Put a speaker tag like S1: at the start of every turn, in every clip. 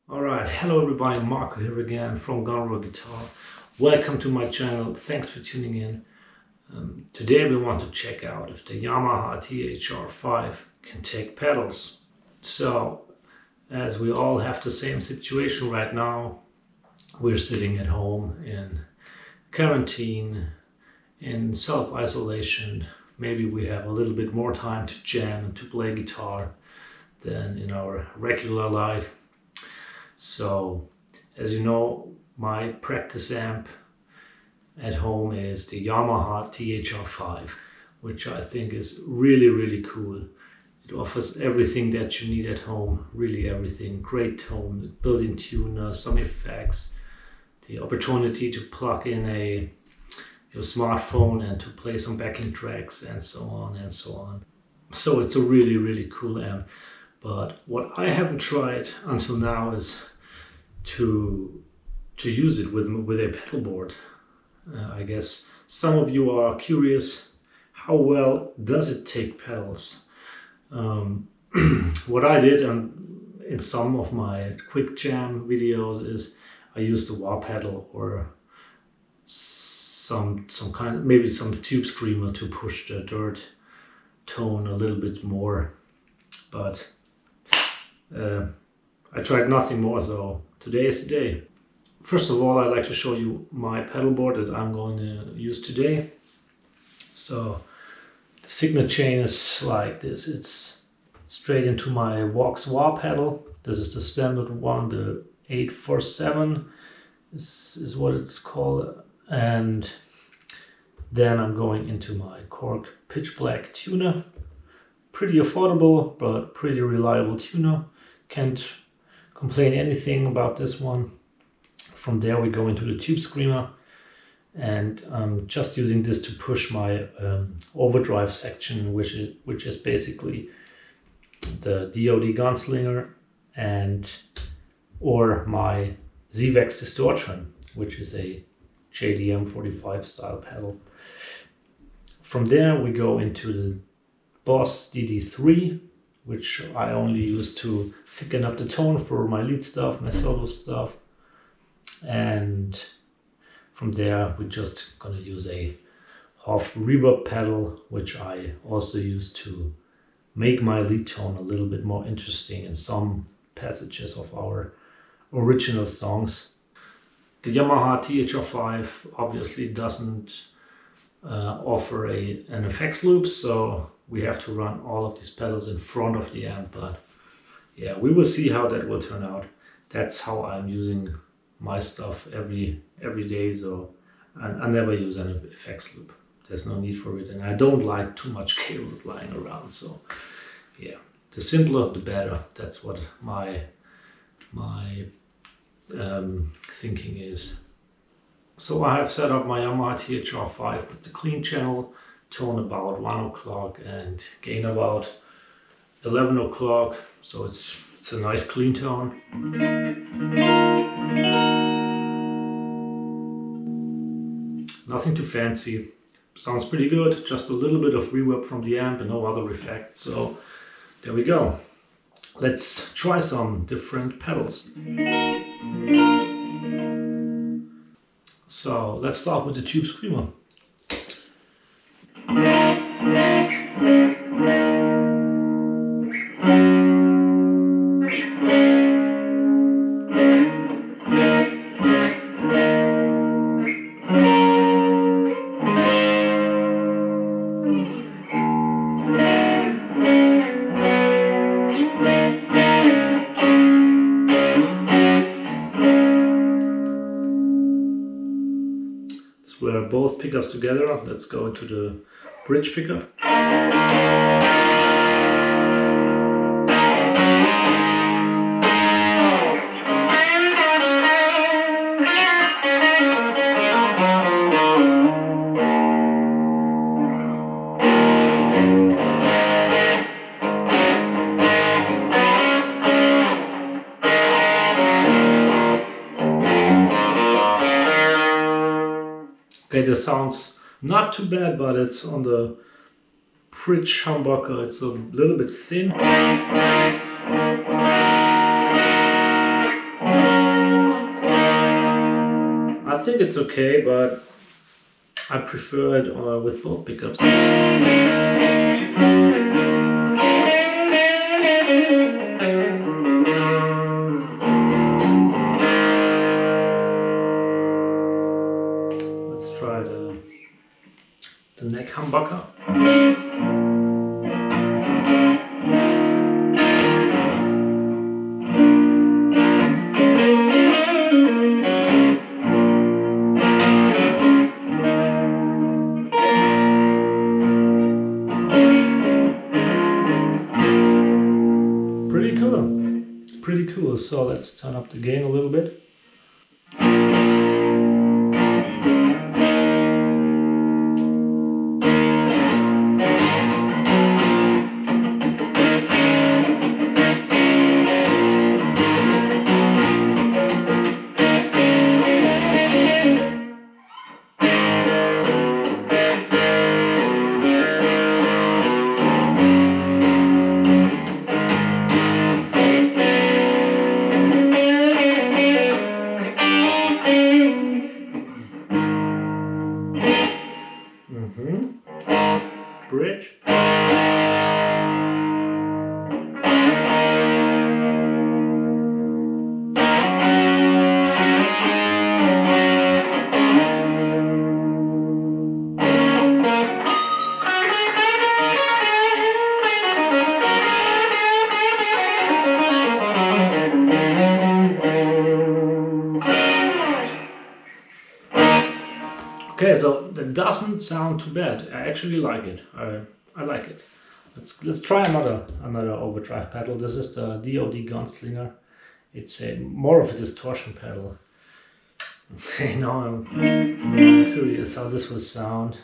S1: Alright, hello everybody, Marco here again from Gunroll Guitar. Welcome to my channel, thanks for tuning in. Today we want to check out if the Yamaha THR5 can take pedals. So, as we all have the same situation right now, we're sitting at home in quarantine, in self-isolation. Maybe we have a little bit more time to jam and to play guitar than in our regular life. So, as you know, my practice amp at home is the Yamaha THR5, which I think is really cool. It offers everything that you need at home, really everything. Great tone, built-in tuner, some effects, the opportunity to plug in your smartphone and to play some backing tracks and so on and so on. So it's a really cool amp. But what I haven't tried until now is to use it with a pedal board. I guess some of you are curious, how well does it take pedals? What I did in some of my quick jam videos is I used a wah pedal or some kind, maybe some tube screamer to push the dirt tone a little bit more, but I tried nothing more, so today is the day. First of all, I'd like to show you my pedal board that I'm going to use today. So the signal chain is like this. It's straight into my Vox wah pedal. This is the standard one, the 847 is what it's called. And then I'm going into my Korg pitch black tuner. Pretty affordable, but pretty reliable tuner. Can't complain anything about this one. From there we go into the tube screamer, and I'm just using this to push my overdrive section, which is basically the DoD gunslinger or my ZVEX Distortion, which is a JDM45 style pedal. From there we go into the Boss DD3, which I only use to thicken up the tone for my lead stuff, my solo stuff. And from there we're just gonna use a half reverb pedal, which I also use to make my lead tone a little bit more interesting in some passages of our original songs. The Yamaha THR5 obviously doesn't offer an effects loop, so we have to run all of these pedals in front of the amp, but yeah, we will see how that will turn out. That's how I'm using my stuff every day, so I never use an effects loop. There's no need for it, and I don't like too much cables lying around, so yeah, the simpler the better. That's what my thinking is. So I have set up my Yamaha THR5 with the clean channel, tone about 1 o'clock and gain about 11 o'clock, so it's a nice clean tone. Nothing too fancy, sounds pretty good, just a little bit of reverb from the amp and no other effect. So there we go. Let's try some different pedals. So let's start with the tube screamer. Where both pickups together. Let's go to the bridge pickup. Okay, this sounds not too bad, but it's on the bridge humbucker, it's a little bit thin. think it's okay, but I prefer it with both pickups. Let's try the neck humbucker. Pretty cool. So let's turn up the gain a little bit. Bridge. Okay, so that doesn't sound too bad. I actually like it. I like it. Let's try another overdrive pedal. This is the DOD Gunslinger. It's more of a distortion pedal. Okay, now I'm curious how this will sound.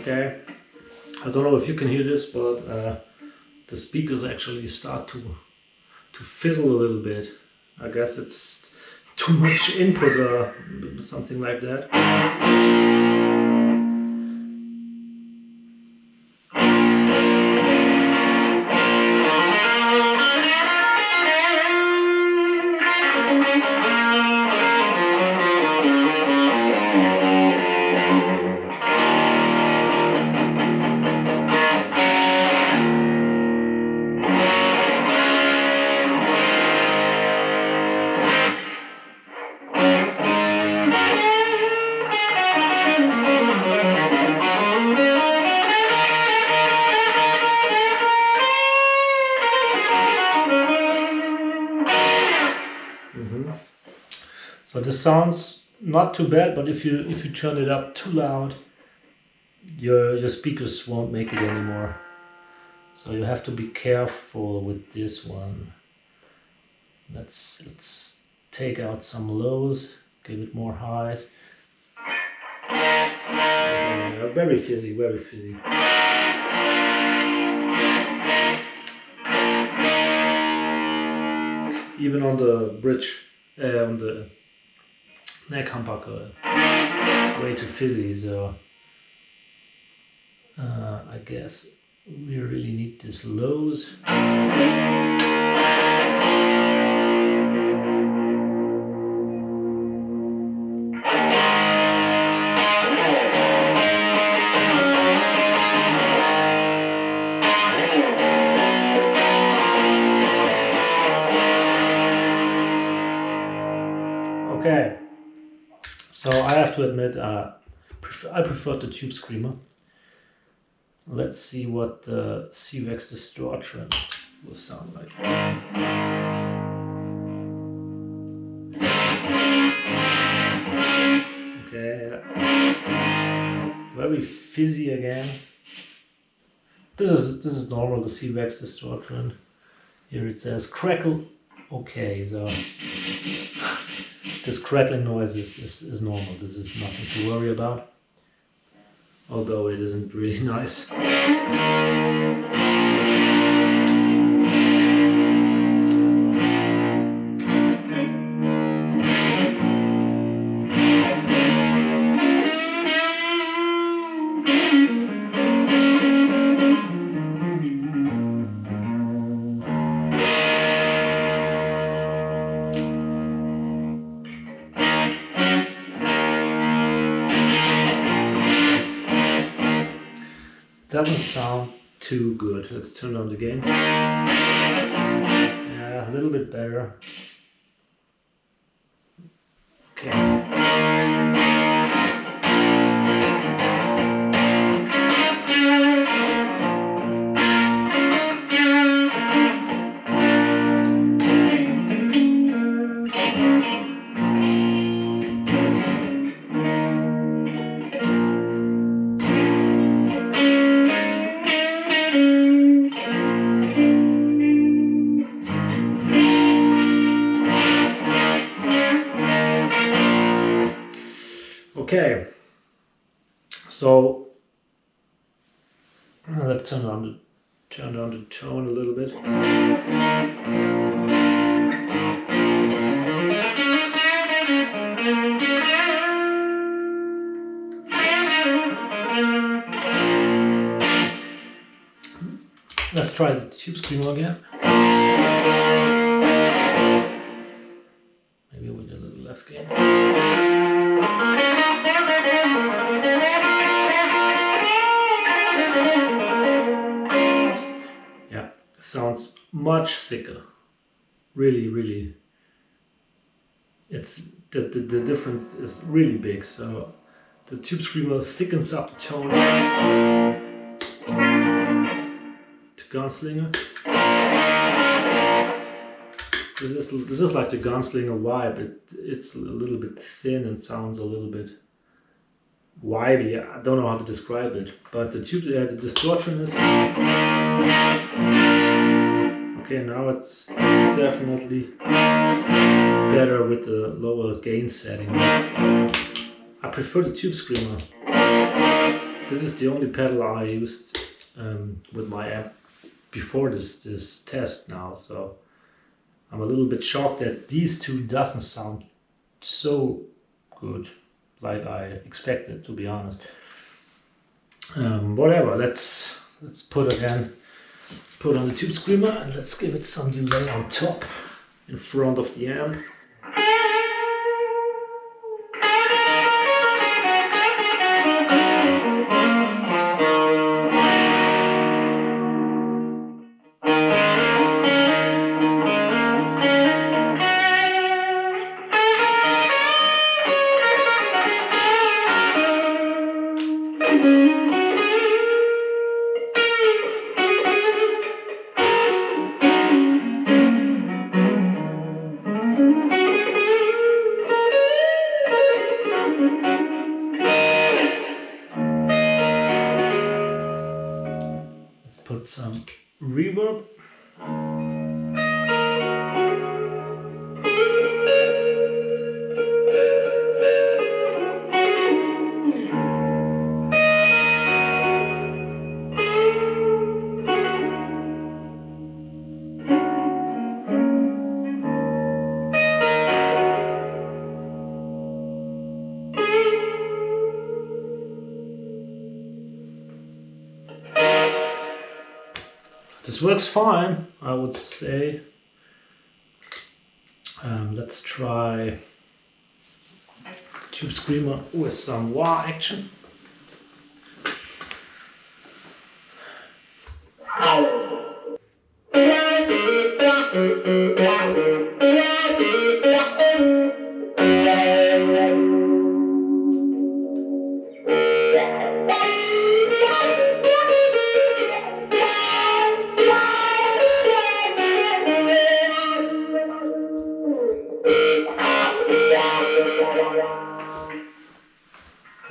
S1: Okay, I don't know if you can hear this, but the speakers actually start to fizzle a little bit. I guess it's too much input or something like that. So this sounds not too bad, but if you turn it up too loud, your speakers won't make it anymore. So you have to be careful with this one. Let's take out some lows, give it more highs. Very fizzy, very fizzy. Even on the bridge, on the neck humbucker, way too fizzy, so I guess we really need these lows. Okay, so I have to admit I prefer the Tube Screamer. Let's see what the CVX Distortion will sound like. Okay, very fizzy again. This is normal, the CVX Distortion. Here it says crackle. Okay, so this crackling noise is normal. This is nothing to worry about. Although it isn't really nice. doesn't sound too good. Let's turn on the gain. Yeah, a little bit better. Okay. Okay, so let's turn down the tone a little bit. Let's try the tube screamer again. Maybe with a little less gain. Yeah, sounds much thicker. Really, it's the difference is really big. So the tube screamer thickens up the tone to Gunslinger. This is like the Gunslinger vibe. It's a little bit thin and sounds a little bit vibey. I don't know how to describe it, but the distortion is okay. Now it's definitely better with the lower gain setting. I prefer the tube screamer. This is the only pedal I used with my amp before this test now, so I'm a little bit shocked that these two doesn't sound so good like I expected, to be honest. Whatever, let's put on the tube screamer and let's give it some delay on top in front of the amp. Put some reverb. This works fine, I would say. Let's try tube screamer with some wah action.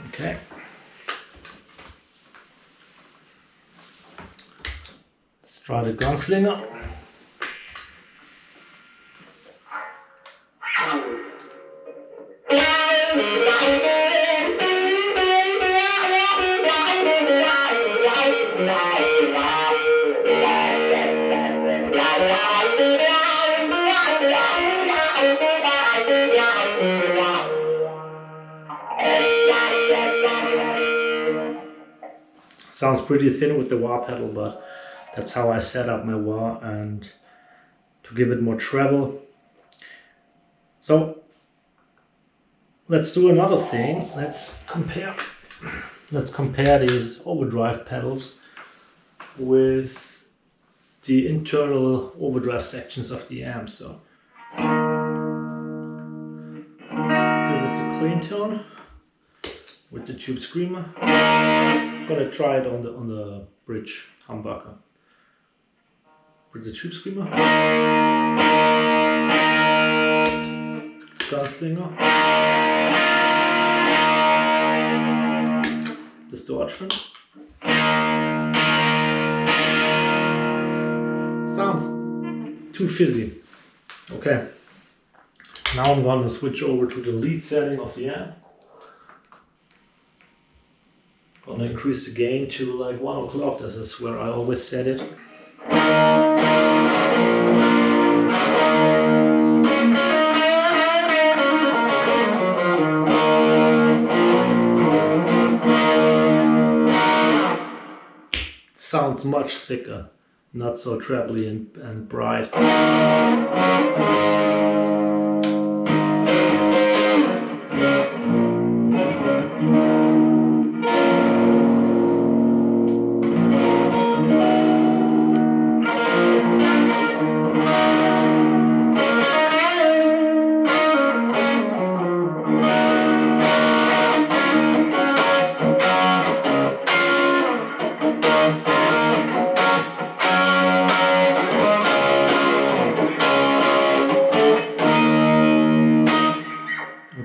S1: Okay. Let's try the Gunslinger. Sounds pretty thin with the wah pedal, but that's how I set up my wah and to give it more treble. So let's do another thing. Let's compare these overdrive pedals with the internal overdrive sections of the amp. So this is the clean tone with the tube screamer. I'm gonna try it on the bridge humbucker with the tube screamer, gunslinger, distortion. Sounds too fizzy. Okay, now I'm gonna switch over to the lead setting of the amp. Gonna increase the gain to like 1 o'clock. This is where I always set it. Sounds much thicker, not so trebly and bright.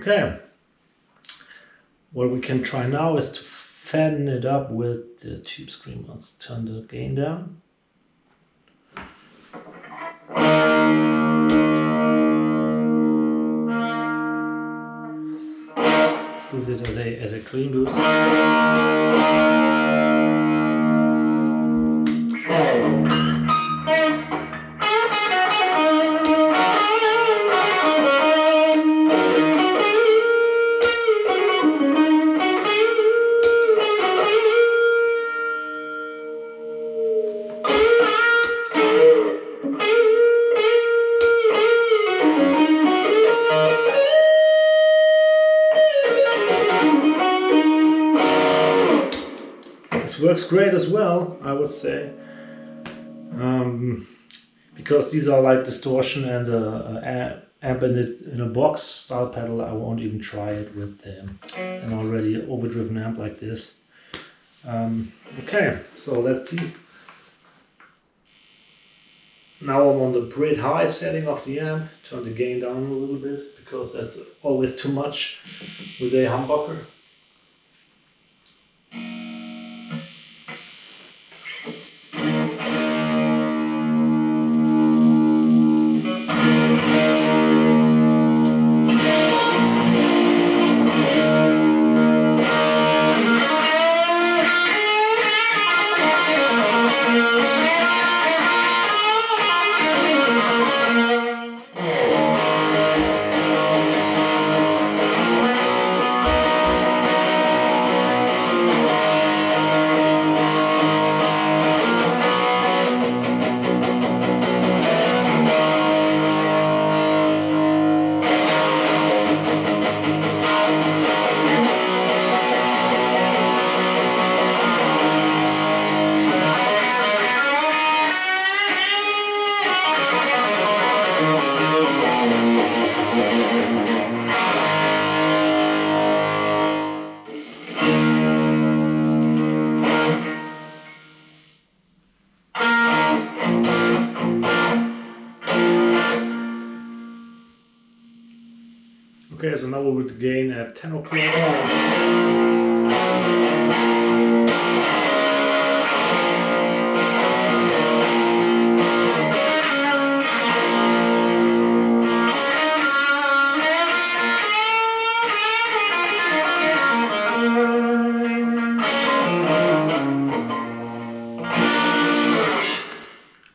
S1: Okay, what we can try now is to fatten it up with the tube screamer. Let's turn the gain down. Use it as a clean boost. Works great as well, I would say, because these are like distortion and amp in a box style pedal. I won't even try it with an already overdriven amp like this. Okay, so let's see. Now I'm on the Brit high setting of the amp. Turn the gain down a little bit because that's always too much with a humbucker. Okay, so now we're with the gain at 10 o'clock.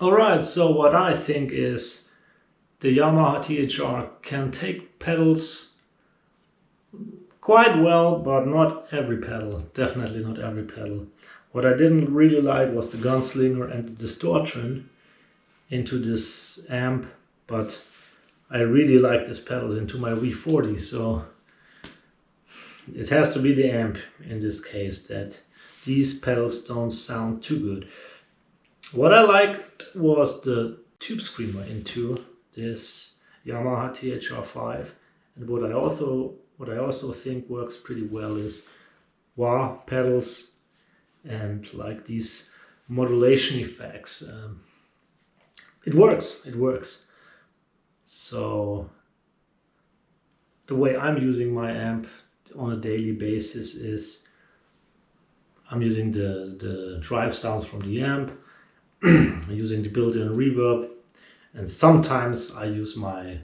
S1: Alright, so what I think is the Yamaha THR can take pedals quite well, but not every pedal. Definitely not every pedal. What I didn't really like was the gunslinger and the distortion into this amp, but I really like these pedals into my V40, so it has to be the amp in this case that these pedals don't sound too good. What I liked was the tube screamer into this Yamaha THR5, and what I also think works pretty well is wah pedals and like these modulation effects. It works. So the way I'm using my amp on a daily basis is I'm using the drive sounds from the amp, I'm using the built-in reverb, and sometimes I use my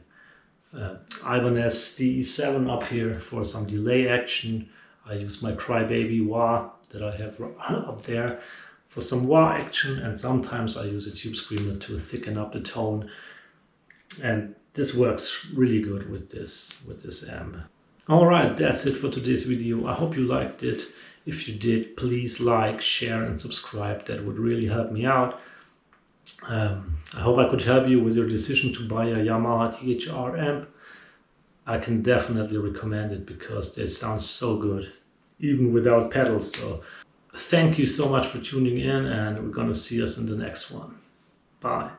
S1: Ibanez DE7 up here for some delay action. I use my Crybaby wah that I have up there for some wah action, and sometimes I use a tube screamer to thicken up the tone, and this works really good with this amp. Alright, that's it for today's video. I hope you liked it. If you did, please like, share and subscribe. That would really help me out. I hope I could help you with your decision to buy a Yamaha THR amp. I can definitely recommend it because they sound so good, even without pedals. So thank you so much for tuning in, and we're gonna see us in the next one. Bye.